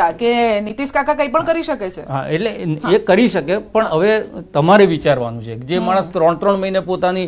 હતા કે નીતિશ કાકા કંઈ પણ કરી શકે છે. હા, એટલે એ કરી શકે, પણ હવે તમારે વિચારવાનું છે. જે માણસ 3 મહિને પોતાની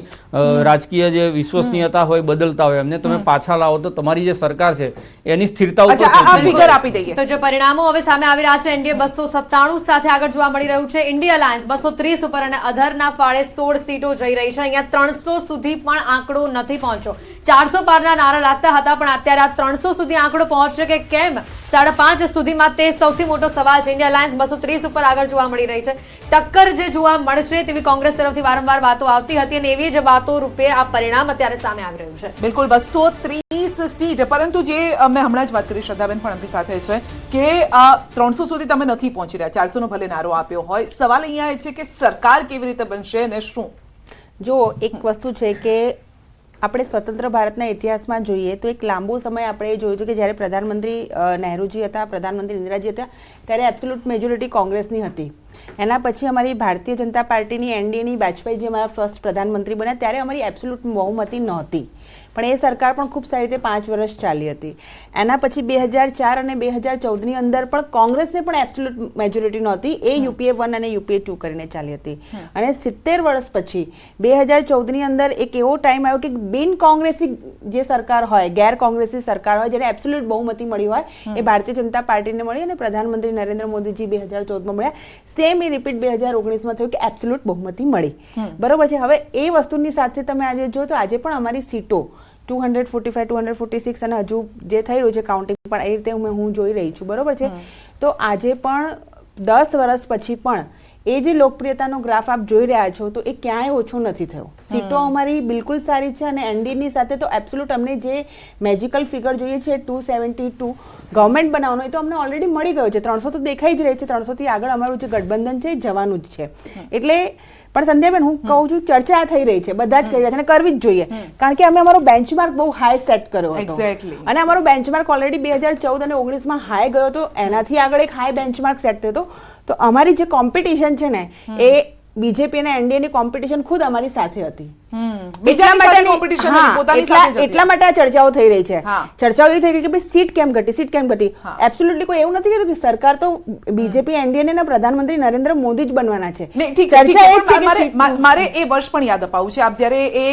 રાજકીય જે વિશ્વસનીયતા હોય બદલતા હોય, એમને તમે પાછા લાવો તો તમારી જે સરકાર છે એની સ્થિરતા ઉપર ફિગર આપી દઈએ. તો જે પરિણામો હવે સામે આવી રહ્યા છે, એનડીએ 297 સાથે આગળ જોવા મળી રહ્યું છે. ઇન્ડિયા અલાયન્સ 230 ઉપર અને અધરના ફાળે 16 સીટો જઈ રહી છે. અહીંયા 300 સુધી પણ આંકડો નથી પહોંચ્યો. 400 પારના નારા લાગતા હતા, પણ અત્યારે આ 300 સુધી આંકડો પહોંચશે કે કેમ 5.5 સુધીમાં, તે સૌથી મોટો સવાલ છે. ઇન્ડિયા અલાયન્સ 230 ઉપર આગળ જોવા મળી રહી છે. ટક્કર જે જોવા મળશે તેવી કોંગ્રેસ તરફથી વારંવાર વાતો આવતી હતી, અને એવી જ વાતો રૂપે આ પરિણામ અત્યારે સામે આવી રહ્યું છે. બિલકુલ 230 સીટ, પરંતુ જે અમે હમણાં જ વાત કરી, શ્રદ્ધાબેન પણ આપણી સાથે છે, કે 300 સુધી તમે નથી પહોંચી રહ્યા. 400 નો ભલે નારો આપ્યો હોય, સવાલ અહીંયા એ છે કે સરકાર કેવી રીતે બનશે અને શું? જો એક વસ્તુ છે કે આપણે સ્વતંત્ર ભારતના ઇતિહાસમાં જોઈએ તો એક લાંબો સમય આપણે જોયું હતું કે જ્યારે પ્રધાનમંત્રી નહેરુજી હતા, પ્રધાનમંત્રી ઇન્દિરાજી હતા, ત્યારે એબ્સોલ્યુટ મેજોરિટી કોંગ્રેસની હતી. એના પછી અમારી ભારતીય જનતા પાર્ટીની એનડીએની વાજપેયી જે અમારા ફર્સ્ટ પ્રધાનમંત્રી બન્યા ત્યારે અમારી એબ્સોલ્યુટ બહુમતી નહોતી, પણ એ સરકાર પણ ખૂબ સારી રીતે 5 વર્ષ ચાલી હતી. એના પછી 2004 અને 2014ની અંદર પણ કોંગ્રેસને પણ એબ્સોલ્યુટ મેજોરિટી નહોતી, એ UPA 1 અને UPA 2 કરીને ચાલી હતી. અને 70 વર્ષ પછી 2014ની અંદર એક એવો ટાઈમ આવ્યો કે બિન કોંગ્રેસી જે સરકાર હોય, ગેર કોંગ્રેસી સરકાર હોય, જેને એબ્સોલ્યુટ બહુમતી મળી હોય, એ ભારતીય જનતા પાર્ટીને મળી અને પ્રધાનમંત્રી નરેન્દ્ર મોદીજી 2014માં મળ્યા. સેમ એ રિપીટ 2019માં થયું કે એબ્સોલ્યુટ બહુમતી મળી. બરોબર છે. હવે એ વસ્તુની સાથે તમે આજે જો તો આજે પણ અમારી સીટો 245, 246 અને હજુ જે થઈ રહ્યું છે કાઉન્ટિંગ પણ એ રીતે હું જોઈ રહી છું. બરોબર છે. તો આજે પણ 10 વર્ષ પછી પણ એ જે લોકપ્રિયતાનો ગ્રાફ આપ જોઈ રહ્યા છો તો એ ક્યાંય ઓછો નથી થયો. સીટો અમારી બિલકુલ સારી છે, અને એનડીની સાથે તો એબ્સોલ્યુટ અમને જે મેજિકલ ફિગર જોઈએ છે 272 ગવર્મેન્ટ બનાવવાનો, એ તો અમને ઓલરેડી મળી ગયો છે. 300 તો દેખાઈ જ રહી છે. 300 થી આગળ અમારું જે ગઠબંધન છે એ જવાનું જ છે. એટલે પણ સંધ્યાબેન હું કહું છું, ચર્ચા થઈ રહી છે, બધા જ કરી રહ્યા છે અને કરવી જ જોઈએ, કારણ કે અમે અમારો બેન્ચમાર્ક બહુ હાઈ સેટ કર્યો હતો. અને અમારો બેન્ચમાર્ક ઓલરેડી 2014 અને 19માં હાઈ ગયો હતો, એનાથી આગળ એક હાઈ બેન્ચમાર્ક સેટ થયો હતો. તો અમારી જે કોમ્પિટિશન છે ને એ બીજેપી અને એનડીએ ની કોમ્પિટિશન ખુદ અમારી સાથે હતી. એટલા માટે આ ચર્ચાઓ થઈ રહી છે. ચર્ચાઓ એ થઈ રહી કે ભાઈ સીટ કેમ ઘટી, સીટ કેમ ઘટી. એબ્સોલ્યુટલી કોઈ એવું નથી કહેતું કે સરકાર તો બીજેપી એનડીએ ના પ્રધાનમંત્રી નરેન્દ્ર મોદી જ બનવાના છે. મારે એ વર્ષ પણ યાદ અપાવું છે. આપ જયારે એ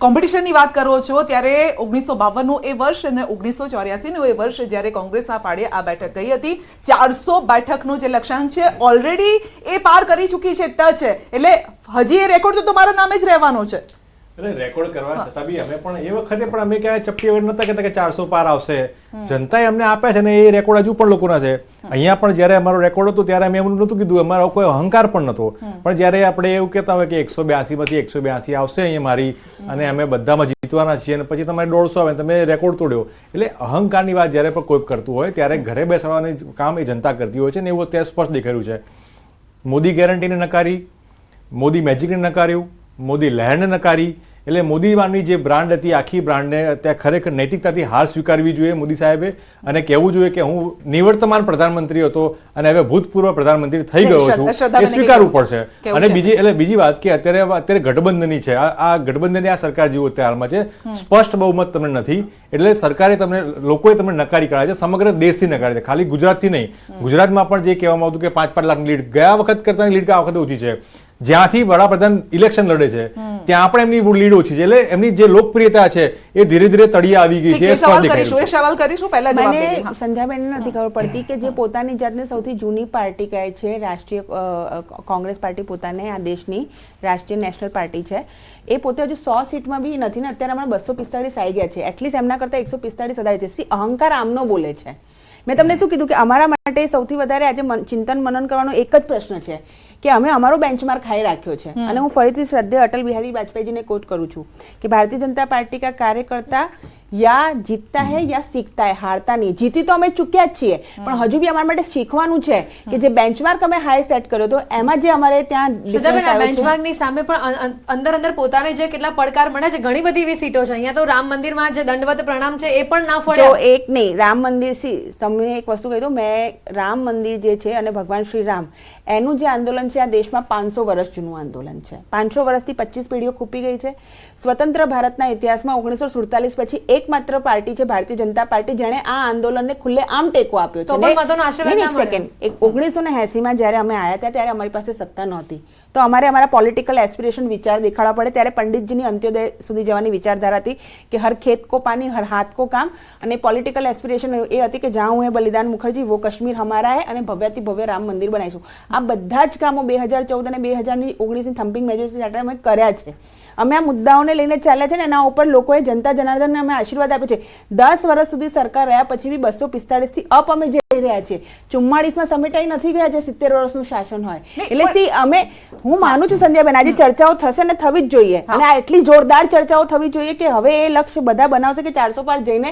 કોમ્પિટિશનની વાત કરો છો ત્યારે 1952 નું એ વર્ષ અને 1984 નું એ વર્ષ જ્યારે કોંગ્રેસના પાડે આ બેઠક ગઈ હતી. 400 બેઠકનું જે લક્ષ્યાંક છે ઓલરેડી એ પાર કરી ચૂકી છે, ટચ છે. એટલે હજી એ રેકોર્ડ તો તમારા નામે જ રહેવાનો છે. એટલે રેકોર્ડ કરવા છતાં બી અમે પણ એ વખતે પણ અમે ક્યાંય ચપટી વગર નતા કહેતા કે 400 પાર આવશે. જનતાએ અમને આપ્યા છે ને એ રેકોર્ડ હજુ પણ લોકોના છે. અહીંયા પણ જયારે અમારો રેકોર્ડ હતો ત્યારે અમે એવું નતું કીધું, અમારો કોઈ અહંકાર પણ નતો. પણ જયારે આપણે એવું કહેતા હોય કે 182 માંથી 182 આવશે અહીંયા મારી અને અમે બધામાં જીતવાના છીએ, અને પછી તમારે 150 આવે તમે રેકોર્ડ તોડ્યો. એટલે અહંકારની વાત જયારે પણ કોઈ કરતું હોય ત્યારે ઘરે બેસવાનું કામ એ જનતા કરતી હોય છે ને એવું ત્યાં સ્પષ્ટ દેખાયું છે. મોદી ગેરંટીને નકારી, મોદી મેજિકને નકાર્યું, મોદી લહેરને નકારી. એટલે મોદીની જે બ્રાન્ડ હતી આખી બ્રાન્ડને ત્યાં ખરેખર નૈતિકતાથી હાર સ્વીકારવી જોઈએ મોદી સાહેબે, અને કહેવું જોઈએ કે હું નિવર્તમાન પ્રધાનમંત્રી હતો અને હવે ભૂતપૂર્વ પ્રધાનમંત્રી થઈ ગયો છું, એ સ્વીકારવું પડશે. અને બીજી વાત કે અત્યારે ગઠબંધનની છે, આ ગઠબંધનની આ સરકાર જેવું અત્યારે છે, સ્પષ્ટ બહુમત તમને નથી. એટલે સરકારે લોકોએ તમને નકારી કાઢ્યા છે, સમગ્ર દેશથી નકારી છે, ખાલી ગુજરાતથી નહીં. ગુજરાતમાં પણ જે કહેવામાં આવતું કે 5-5 લાખની લીડ, ગયા વખત કરતાની લીડ આ વખતે ઓછી છે. જ્યાંથી વડાપ્રધાન ઇલેક્શન લડે છે ત્યાં પણ એમની લીડ ઓછી છે. એટલે એમની જે લોકપ્રિયતા છે એ ધીરે ધીરે તળિયે આવી ગઈ છે. સવાલ કરીશું પહેલા જવાબ દઈએ. સંધ્યાબેન નથી ખબર પડતી કે જે પોતાની જાતને સૌથી જૂની પાર્ટી કહે છે, રાષ્ટ્રીય કોંગ્રેસ પાર્ટી પોતાને આ દેશની રાષ્ટ્રીય નેશનલ પાર્ટી છે, એ પોતે હજુ 100 સીટમાં બી નથી ને અત્યારે હમણાં 245 આવી ગયા છે. એટલીસ્ટ એમના કરતા 145 વધારે છે. અહંકાર આમનો બોલે છે. મેં તમને શું કીધું કે અમારા માટે સૌથી વધારે આજે ચિંતન મનન કરવાનો એક જ પ્રશ્ન છે કે અમે અમારો બેન્ચમાર્ક હાઈ રાખ્યો છે. અને હું ફરીથી શ્રદ્ધેય અટલ બિહારી વાજપેયીજીને કોટ કરું છું કે ભારતીય જનતા પાર્ટી કા કાર્યકર્તા યા જીતતા હે યા શીખતા હે, હારતા નહીં. જીતી તો અમે ચૂક્યા જ છીએ, પણ હજુ બી અમારા માટે શીખવાનું છે કે જે બેન્ચમાર્ક અમે હાઈ સેટ કર્યો તો એમાં જે અમારે ત્યાં બેન્ચમાર્કની સામે પણ અંદર પોતાને જે કેટલા પડકાર મળે છે, ઘણી બધી એવી સીટો છે. અહીંયા તો રામ મંદિરમાં જે દંડવત પ્રણામ છે એ પણ ના ફળ્યા. તો એક નહીં, રામ મંદિર તમને એક વસ્તુ કહી દઉં, મેં રામ મંદિર જે છે અને ભગવાન શ્રી રામ એનું જે આંદોલન છે આ દેશમાં 500 વર્ષ જૂનું આંદોલન છે. 500 વર્ષથી 25 પેઢીઓ ખૂપી ગઈ છે. સ્વતંત્ર ભારતના ઇતિહાસમાં 1947 પછી એકમાત્ર પાર્ટી છે ભારતીય જનતા પાર્ટી જેણે આ આંદોલનને ખુલ્લે આમ ટેકો આપ્યો છે. તો પણ મતોનો આશીર્વાદ ના મળ્યો. સેકન્ડ, 1980માં જ્યારે અમે આવ્યા હતા ત્યારે અમારી પાસે સત્તા નહોતી, તો અમારે અમારા પોલિટિકલ એસ્પિરેશન વિચાર દેખાડવા પડે. ત્યારે પંડિતજીની અંત્યોદય સુધી જવાની વિચારધારા હતી કે હર ખેત કો પાણી હર હાથ કો કામ, અને પોલિટિકલ એસ્પિરેશન એ હતી કે જ્યાં હું બલિદાન મુખર્જી વો કશ્મીર હમારા હે, અને ભવ્યથી ભવ્ય રામ મંદિર બનાવીશું. આ બધા જ કામો 2014 અને 2019ની થમ્પિંગ મેજોરિટી સાથે અમે કર્યા છે. અમે આ મુદ્દાઓને લઈને ચાલ્યા છે ને એના ઉપર લોકોએ જનતા જનાર્દનને અમે આશીર્વાદ આપ્યો છે. 10 વર્ષ સુધી સરકાર રહ્યા પછી બી 245 થી અપ અમે જઈ રહ્યા છીએ. 44માં સમેટાઈ નથી ગયા જે 70 વર્ષનું શાસન હોય. એટલે સી અમે, હું માનું છું સંધ્યાબેન, આજે ચર્ચાઓ થશે ને થવી જ જોઈએ, અને આ એટલી જોરદાર ચર્ચાઓ થવી જોઈએ કે હવે એ લક્ષ્ય બધા બનાવશે કે 400 પાર જઈને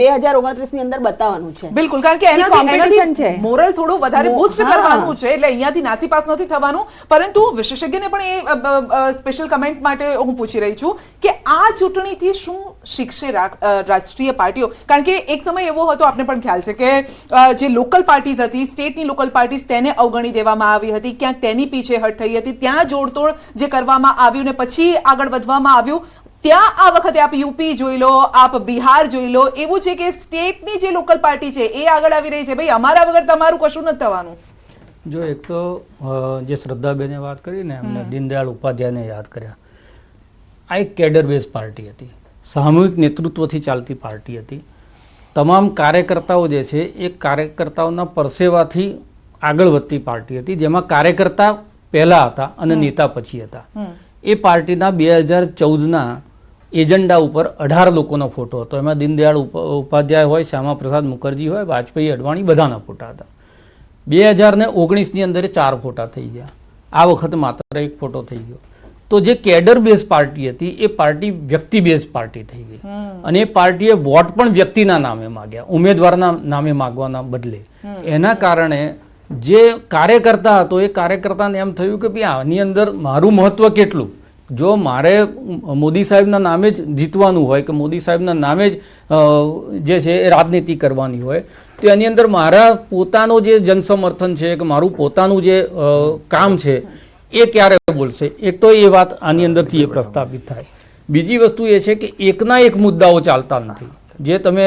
2029 ની અંદર બતાવવાનું છે. બિલકુલ, કારણ કે એનાથી મોરલ થોડું વધારે બૂસ્ટ કરવાનું છે, એટલે અહીંયાથી નાસીપાસ નથી થવાનું. પરંતુ વિશેષજ્ઞને પણ એ સ્પેશિયલ કમેન્ટ માટે હું પૂછી રહી છું કે આ ચૂંટણીથી શું શીખશે રાષ્ટ્રીય પાર્ટીઓ? કારણ કે એક સમય એવો હતો, આપને પણ ખ્યાલ છે કે જે લોકલ પાર્ટીઝ હતી, સ્ટેટની લોકલ પાર્ટીઝ, તેને અવગણી દેવામાં આવી હતી, ક્યાંક તેની પીછેહટ થઈ હતી, ત્યાં જોડતોડ જે કરવામાં આવ્યું ને પછી આગળ વધવામાં આવ્યું. ત્યાં આ વખતે આપ યુપી જોઈ લો, આપ બિહાર જોઈ લો, એવું છે કે સ્ટેટની જે લોકલ પાર્ટી છે એ આગળ આવી રહી છે, ભાઈ અમારા વગર તમારું કશું નથી થવાનું. જો એક તો જે શ્રદ્ધાબેને વાત કરી ને, એમને દીનદયાળ ઉપાધ્યાયને યાદ કર્યા. આ એક કેડર બેઝ પાર્ટી હતી, સામૂહિક નેતૃત્વથી ચાલતી પાર્ટી હતી. તમામ કાર્યકર્તાઓ જે છે એ કાર્યકર્તાઓના પરસેવાથી આગળ વધતી પાર્ટી હતી, જેમાં કાર્યકર્તા પહેલા હતા અને નેતા પછી હતા. એ પાર્ટીના 2014ના એજન્ડા ઉપર 18 લોકોનો ફોટો હતો. એમાં દીનદયાળ ઉપાધ્યાય હોય, શ્યામા પ્રસાદ મુખર્જી હોય, વાજપેયી, અડવાણી, બધાના ફોટા હતા. 2019ની અંદર 4 ફોટા થઈ ગયા. આ વખતે માત્ર એક ફોટો થઈ ગયો. તો જે કેડર બેઝ પાર્ટી હતી એ પાર્ટી વ્યક્તિ બેઝ પાર્ટી થઈ ગઈ, અને એ પાર્ટીએ વોટ પણ વ્યક્તિના નામે માગ્યા, ઉમેદવારના નામે માગવાના બદલે. એના કારણે જે કાર્યકર્તા હતો એ કાર્યકર્તાને એમ થયું કે ભાઈ આની અંદર મારું મહત્વ કેટલું. જો મારે મોદી સાહેબના નામે જ જીતવાનું હોય કે મોદી સાહેબના નામે જ જે છે એ રાજનીતિ કરવાની હોય, તો એની અંદર મારા પોતાનો જે જનસમર્થન છે કે મારું પોતાનું જે કામ છે એ ક્યારે બોલશે? એક તો એ વાત આની અંદરથી એ પ્રસ્થાપિત થાય. બીજી વસ્તુ એ છે કે એકના એક મુદ્દાઓ ચાલતા નથી. જે તમે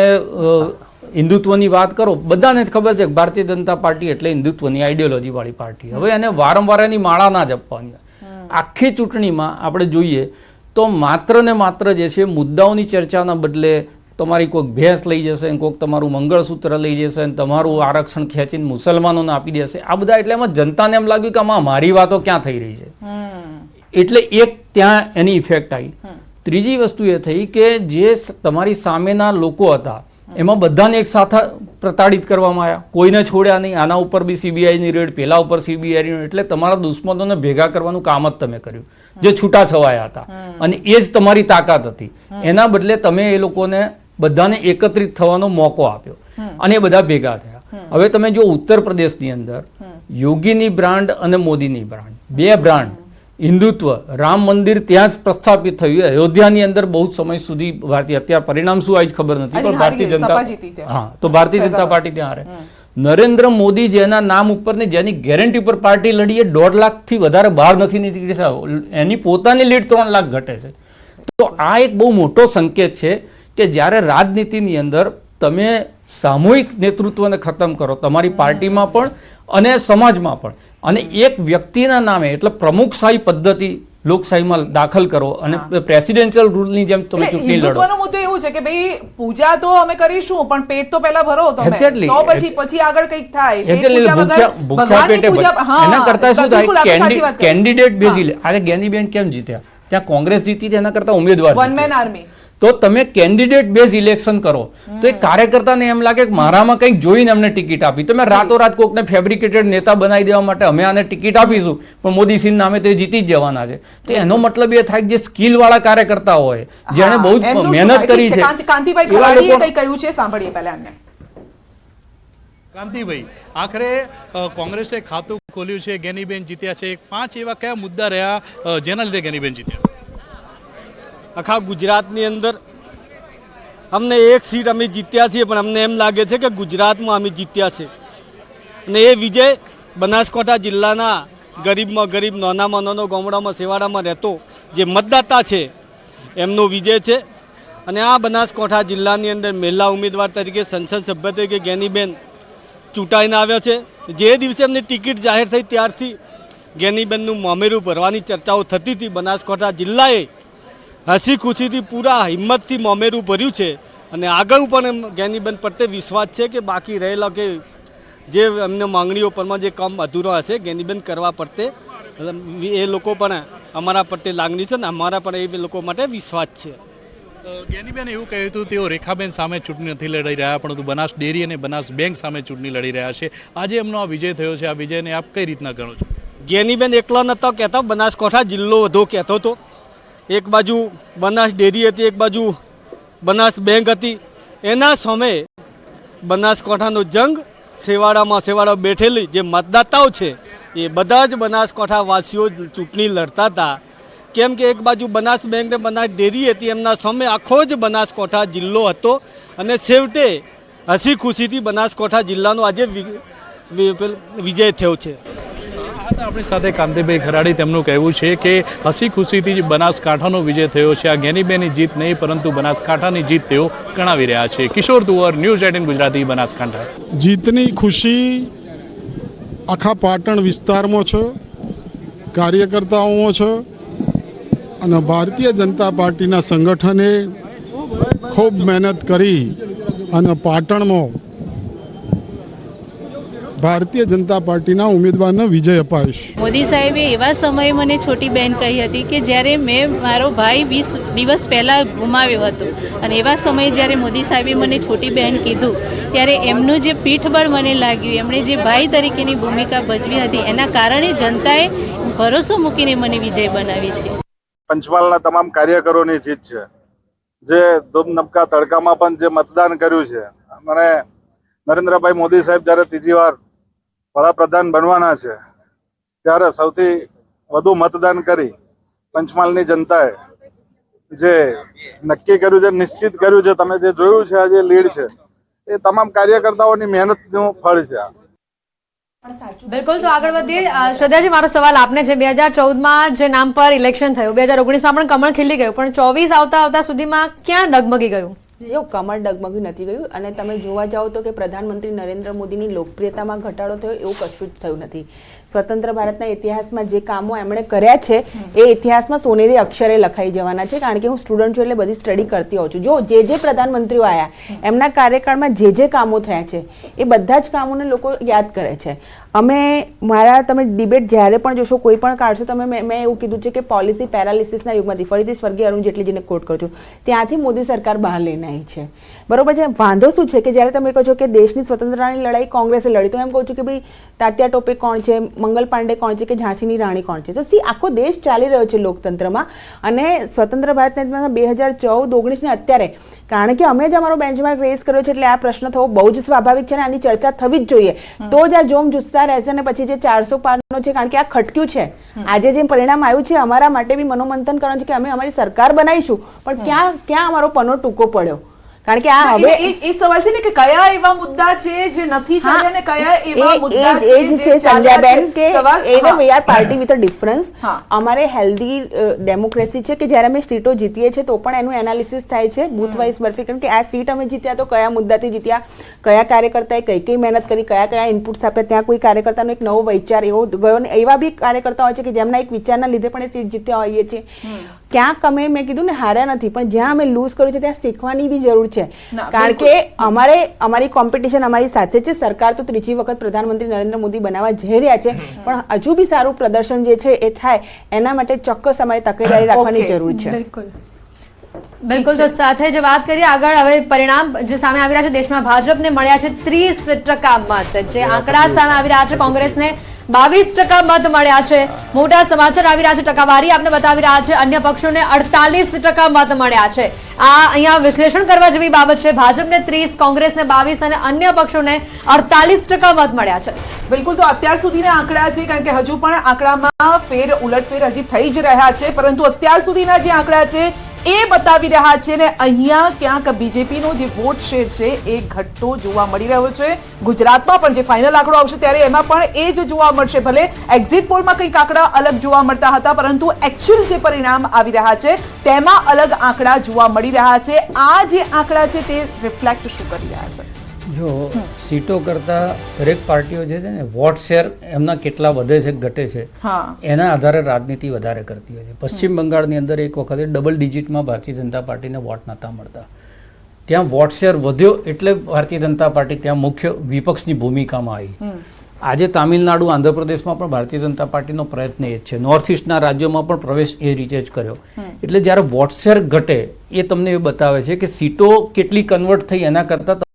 હિન્દુત્વની વાત કરો, બધાને જ ખબર છે કે ભારતીય જનતા પાર્ટી એટલે હિન્દુત્વની આઈડિયોલોજી વાળી પાર્ટી. હવે એને વારંવાર એની માળા ના જપવાની. આખી ચૂંટણીમાં આપણે જોઈએ તો માત્ર ને માત્ર જે છે મુદ્દાઓની ચર્ચાના બદલે તમારી કોઈક ભેંસ લઈ જશે, કોઈક તમારું મંગળસૂત્ર લઈ જશે, તમારું આરક્ષણ ખેંચીને મુસલમાનોને આપી દેશે. આ બધા એટલે એમાં જનતાને એમ લાગ્યું કે આમાં મારી વાતો ક્યાં થઈ રહી છે. એટલે એક ત્યાં એની ઇફેક્ટ આવી. ત્રીજી વસ્તુ એ થઈ કે જે તમારી સામેના લોકો હતા એમાં બધાને એક સાથે પ્રતાડિત કરવામાં આવ્યા, કોઈને છોડ્યા નહીં. આના ઉપર બી સીબીઆઈની રેડ, પેલા ઉપર સીબીઆઈની રેડ. એટલે તમારા દુશ્મનોને ભેગા કરવાનું કામ જ તમે કર્યું, જે છૂટા છવાયા હતા, અને એ જ તમારી તાકાત હતી. એના બદલે તમે એ લોકોને બધાને એકત્રિત થવાનો મોકો આપ્યો, અને એ બધા ભેગા થયા. હવે તમે જો ઉત્તર પ્રદેશની અંદર યોગીની બ્રાન્ડ અને મોદીની બ્રાન્ડ, બે બ્રાન્ડ, હિન્દુત્વ, રામ મંદિર ત્યાં જ પ્રસ્થાપિત થયું. અયોધ્યાની અંદર બહુ સમય સુધી ભારતીય, અત્યારે પરિણામ શું આવી ખબર નથી, પણ ભારતીય જનતા, હા, તો ભારતીય જનતા પાર્ટી ત્યાં રહે. નરેન્દ્ર મોદી જેના નામ ઉપર ને જેની ગેરંટી ઉપર પાર્ટી લડી, એ 1.5 લાખથી વધારે બહાર નથી નીકળી. એની પોતાની લીડ 3 લાખ ઘટે છે. તો આ એક બહુ મોટો સંકેત છે કે જ્યારે રાજનીતિની અંદર તમે સામૂહિક નેતૃત્વને ખતમ કરો, તમારી પાર્ટીમાં પણ અને સમાજમાં પણ, અને એક વ્યક્તિના નામે એટલે પ્રમુખશાહી પદ્ધતિ લોકશાહીમાં દાખલ કરો અને પ્રેસિડેન્શિયલ રૂલની જેમ તમે ચૂંટણી લડો. હિન્દુત્વનો મુદ્દો એવું છે કે ભાઈ પૂજા તો અમે કરીશું, પણ પેટ તો પહેલા ભરો તમે, Exactly. તો પછી આગળ કંઈક થાય. પેટ એટલે પૂજા વગર ભૂખ્યા પેટે ભગવાનની પૂજા, હા, એના કરતા શું બિલકુલ થાય, આપણે સાચી વાત કરી. Candidate base. અરે જ્ઞાનીબેન કેમ જીત્યા? ત્યાં કોંગ્રેસ જીતી હતી, એના કરતા ઉમેદવાર વન મેન આર્મી. તો તમે કેન્ડિડેટ બેઝ ઇલેક્શન કરો તો એક કાર્યકર્તાને એમ લાગે કે મારામાં કંઈક જોઈને અમને ટિકિટ આપી. તમે રાતોરાત કોકને ફેબ્રિકેટેડ નેતા બનાવી દેવા માટે અમે આને ટિકિટ આપીશું, પણ મોદી સિંહ નામે તો એ જીતી જ જવાના છે. તો એનો મતલબ એ થાય કે જે સ્કિલ વાળા કાર્યકર્તા હોય, જેણે બહુ જ મહેનત કરી છે, કાંતિભાઈ ખરાડીએ કંઈ કહ્યું છે, સાંભળીએ પહેલા એમને. કાંતિભાઈ, આખરે કોંગ્રેસે ખાતું ખોલ્યું છે, જ્ઞાનીબેન જીત્યા છે. 5 એવા કયા મુદ્દા રહ્યા જેના લીધે જ્ઞાનીબેન જીત્યા? આખા ગુજરાતની અંદર અમને એક સીટ અમે જીત્યા છીએ, પણ અમને એમ લાગે છે કે ગુજરાતમાં અમે જીત્યા છે. અને એ વિજય બનાસકાંઠા જિલ્લાના ગરીબમાં ગરીબ નાનામાં નાનો ગામડામાં સેવાડામાં રહેતો જે મતદાતા છે એમનો વિજય છે. અને આ બનાસકાંઠા જિલ્લાની અંદર મહિલા ઉમેદવાર તરીકે સંસદ સભ્ય તરીકે જ્ઞાનીબેન ચૂંટાઈને આવ્યા છે. જે દિવસે એમની ટિકિટ જાહેર થઈ ત્યારથી જ્ઞાનીબેનનું મામેરું ભરવાની ચર્ચાઓ થતી હતી. બનાસકાંઠા જિલ્લાએ હસી ખુશીથી પૂરા હિંમતથી મામેરું ભર્યું છે અને આગળ પણ જ્ઞાનીબેન પ્રત્યે વિશ્વાસ છે કે બાકી રહેલા કે જે એમને માંગણીઓ પરમાં જે કામ અધૂરા હશે જ્ઞાનીબેન કરવા પ્રત્યે એ લોકો પણ અમારા પ્રત્યે લાગણી છે ને અમારા પણ એ લોકો માટે વિશ્વાસ છે. જ્ઞાનીબેન એવું કહ્યું હતું તેઓ રેખાબેન સામે ચૂંટણી નથી લડી રહ્યા, પરંતુ બનાસ ડેરી અને બનાસ બેંક સામે ચૂંટણી લડી રહ્યા છે. આજે એમનો આ વિજય થયો છે, આ વિજયને આપ કઈ રીતના ગણો છો? જ્ઞાનીબેન એકલા નહોતો કહેતા, બનાસકાંઠા જિલ્લો વધુ કહેતો હતો. એક બાજુ બનાસ ડેરી હતી, એક બાજુ બનાસ બેંક હતી. એના સામે બનાસકાંઠાનો જંગ સેવાડા બેઠેલી જે મતદાતાઓ છે એ બધા જ બનાસકાંઠાવાસીઓ ચૂંટણી લડતા હતા. કેમ કે એક બાજુ બનાસ બેંક ને બનાસ ડેરી હતી, એમના સામે આખો જ બનાસકાંઠા જિલ્લો હતો અને છેવટે હસી ખુશીથી બનાસકાંઠા જિલ્લાનો આજે વિજય થયો છે. આપણી સાથે કાંતિભાઈ ખરાડી, તેમનું કહેવું છે કે હસી ખુશીથી બનાસકાંઠાનો વિજય થયો છે. આ જ્ઞાનીબેનની જીત નહીં પરંતુ બનાસકાંઠાની જીત તેઓ ગણાવી રહ્યા છે. કિશોર તુવર, ન્યૂઝ 18 ગુજરાતી, બનાસકાંઠા. જીતની ખુશી આખા પાટણ વિસ્તારમાં છે, કાર્યકર્તાઓ છે અને ભારતીય જનતા પાર્ટીના સંગઠને ખૂબ મહેનત કરી અને પાટણમાં ભારતીય જનતા પાર્ટીના ઉમેદવારને વિજય અપાવીશ. મોદી સાહેબે એવા સમયે મને છોટી બહેન કહી હતી કે જ્યારે મેં મારો ભાઈ 20 દિવસ પહેલાં ગુમાવ્યો હતો અને એવા સમયે જ્યારે મોદી સાહેબે મને છોટી બહેન કીધું ત્યારે એમનું જે પીઠબળ મને લાગ્યું, એમણે જે ભાઈ તરીકેની ભૂમિકા ભજવી હતી એના કારણે જનતાએ ભરોસો મૂકીને મને વિજય બનાવી છે. પંચમહાલના તમામ કાર્યકરોની જીત છે, જે ધૂમધમકા તડકામાં પણ જે મતદાન કર્યું છે. મને નરેન્દ્રભાઈ મોદી સાહેબ જ્યારે ત્રીજી વાર વડાપ્રધાન બનવાના છે ત્યારે સૌથી વધુ મતદાન કરી પંચમહાલની જનતાએ જે નક્કી કર્યું છે, નિશ્ચિત કર્યું છે, તમે જે જોયું છે આ જે લીડ છે એ તમામ કાર્યકર્તાઓની મહેનતનું ફળ છે. બિલકુલ, તો આગળ વધીએ. શ્રદ્ધાજી, મારો સવાલ આપને છે, 2014માં જે નામ પર ઇલેક્શન થયું, 2019માં પણ કમળ ખીલી ગયું, પણ 24 આવતા સુધીમાં ક્યાં ડગમગી ગયું? એવું કમળ ડગમગ્યું નથી ગયું. અને તમે જોવા જાઓ તો કે પ્રધાનમંત્રી નરેન્દ્ર મોદીની લોકપ્રિયતામાં ઘટાડો થયો એવું કશું જ થયું નથી. સ્વતંત્ર ભારતના ઇતિહાસમાં જે કામો એમણે કર્યા છે એ ઇતિહાસમાં સોનેરી અક્ષરે લખાઈ જવાના છે. કારણ કે હું સ્ટુડન્ટ છું એટલે બધી સ્ટડી કરતી હોઉં છું. જો જે પ્રધાનમંત્રીઓ આવ્યા એમના કાર્યકાળમાં જે કામો થયા છે એ બધા જ કામોને લોકો યાદ કરે છે. તમે ડિબેટ જ્યારે પણ જોશો, કોઈ પણ કાઢશો, મેં એવું કીધું છે કે પોલિસી પેરાલિસિસના યુગમાંથી, ફરીથી સ્વર્ગીય અરુણ જેટલીજીને કોટ કરું છું, ત્યાંથી મોદી સરકાર બહાર લઈને આવી છે. બરોબર છે. વાંધો શું છે કે જ્યારે તમે કહો છો કે દેશની સ્વતંત્રતાની લડાઈ કોંગ્રેસે લડી, તો એમ કહું છું કે ભાઈ તાત્યા ટોપે કોણ છે, મંગલ પાંડે કોણ છે, કે ઝાંસીની રાણી કોણ છે? તો આખો દેશ ચાલી રહ્યો છે લોકતંત્રમાં. અને સ્વતંત્ર ભારતના 2014, 19 ને અત્યારે, કારણ કે અમે જ અમારો બેન્ચમાર્ક રેઝ કર્યો છે એટલે આ પ્રશ્ન થવો બહુ જ સ્વાભાવિક છે અને આની ચર્ચા થવી જ જોઈએ. તો જ આ જોમ જુસ્સા રહેશે ને પછી જે 400 પારનો છે, કારણ કે આ ખટક્યું છે. આજે જે પરિણામ આવ્યું છે અમારા માટે બી મનોમંથન કરવાનું છે કે અમે અમારી સરકાર બનાવીશું, પણ ક્યાં અમારો પનો ટૂંકો પડ્યો? કારણ કે આ હવે એ સવાલ છે ને કે કયા એવા મુદ્દા છે જે નથી ચાલ્યા અને કયા એવા મુદ્દા છે એ જ છે સંધ્યાબેન કે એને we are party with a difference. અમારે હેલ્ધી ડેમોક્રેસી છે કે જ્યારે અમે સીટો જીતીએ છીએ તો પણ એનું એનાલિસિસ થાય છે બૂથ વાઇઝ બરફી. કારણ કે આ સીટ અમે જીત્યા તો કયા મુદ્દાથી જીત્યા, કયા કાર્યકર્તાએ કઈ મહેનત કરી, કયા ઇનપુટ્સ આપ્યા, ત્યાં કોઈ કાર્યકર્તાનો એક નવો વિચાર એવો ગયો ને એવા બી કાર્યકર્તા હોય છે કે જેમના એક વિચારના લીધે પણ એ સીટ જીત્યા હોઈએ છીએ. ક્યાંક મેં કીધું ને હાર્યા નથી, પણ જ્યાં અમે લૂઝ કર્યું છે ત્યાં શીખવાની બી જરૂર છે. કારણ કે અમારી કોમ્પિટિશન અમારી સાથે છે. સરકાર તો ત્રીજી વખત પ્રધાનમંત્રી નરેન્દ્ર મોદી બનાવવા જઈ રહ્યા છે, પણ હજુ બી સારું પ્રદર્શન જે છે એ થાય એના માટે ચોક્કસ અમારે તકેદારી રાખવાની જરૂર છે. બિલકુલ. તો સાથે જે વાત કરીએ આગળ, હવે પરિણામ જે સામે આવી રહ્યા છે, દેશમાં ભાજપને મળ્યા છે 30% મત, જે આંકડા સામે આવી રહ્યા છે કોંગ્રેસને 22% મત મળ્યા છે. મોટા સમાચાર આવી રહ્યા છે, ટકાવારી આપણે બતાવી રહ્યા છે, અન્ય પક્ષોને 48% મત મળ્યા છે. આ અહીંયા વિશ્લેષણ કરવા જેવી બાબત છે. ભાજપને 30, કોંગ્રેસને 22 અને અન્ય પક્ષોને 48% મત મળ્યા છે. બિલકુલ. તો અત્યાર સુધીના આંકડા છે, કારણ કે હજુ પણ આંકડામાં ઉલટફેર હજી થઈ જ રહ્યા છે, પરંતુ અત્યાર સુધીના જે આંકડા છે એ બતાવી રહ્યા છે ને અહીંયા ક્યાંક બીજેપીનો જે વોટ શેર છે એ ઘટતો જોવા મળી રહ્યો છે. ગુજરાતમાં પણ જે ફાઇનલ આંકડો આવશે ત્યારે એમાં પણ એ જ જોવા મળશે. ભલે એક્ઝિટ પોલમાં કંઈક આંકડા અલગ જોવા મળતા હતા, પરંતુ એકચ્યુઅલ જે પરિણામ આવી રહ્યા છે તેમાં અલગ આંકડા જોવા મળી રહ્યા છે. આ જે આંકડા છે તે રિફ્લેક્ટ શું કરી રહ્યા છે? જો સીટો કરતા દરેક પાર્ટીઓ જે છે ને વોટ શેર એમના કેટલા વધે છે ઘટે છે હા, એના આધારે રાજનીતિ વધારે કરતી હોય છે. પશ્ચિમ બંગાળની અંદર એક વખતે ડબલ ડિજિટમાં ભારતીય જનતા પાર્ટીને વોટ નહોતા મળતા. ત્યાં વોટ શેર વધ્યો એટલે ભારતીય જનતા પાર્ટી ત્યાં મુખ્ય વિપક્ષની ભૂમિકામાં આવી. આજે તામિલનાડુ, આંધ્રપ્રદેશમાં પણ ભારતીય જનતા પાર્ટીનો પ્રયત્ન એ જ છે. નોર્થ ઇસ્ટના રાજ્યોમાં પણ પ્રવેશ એ રીતે જ કર્યો. એટલે જ્યારે વોટ શેર ઘટે એ તમને એ બતાવે છે કે સીટો કેટલી કન્વર્ટ થઈ એના કરતાં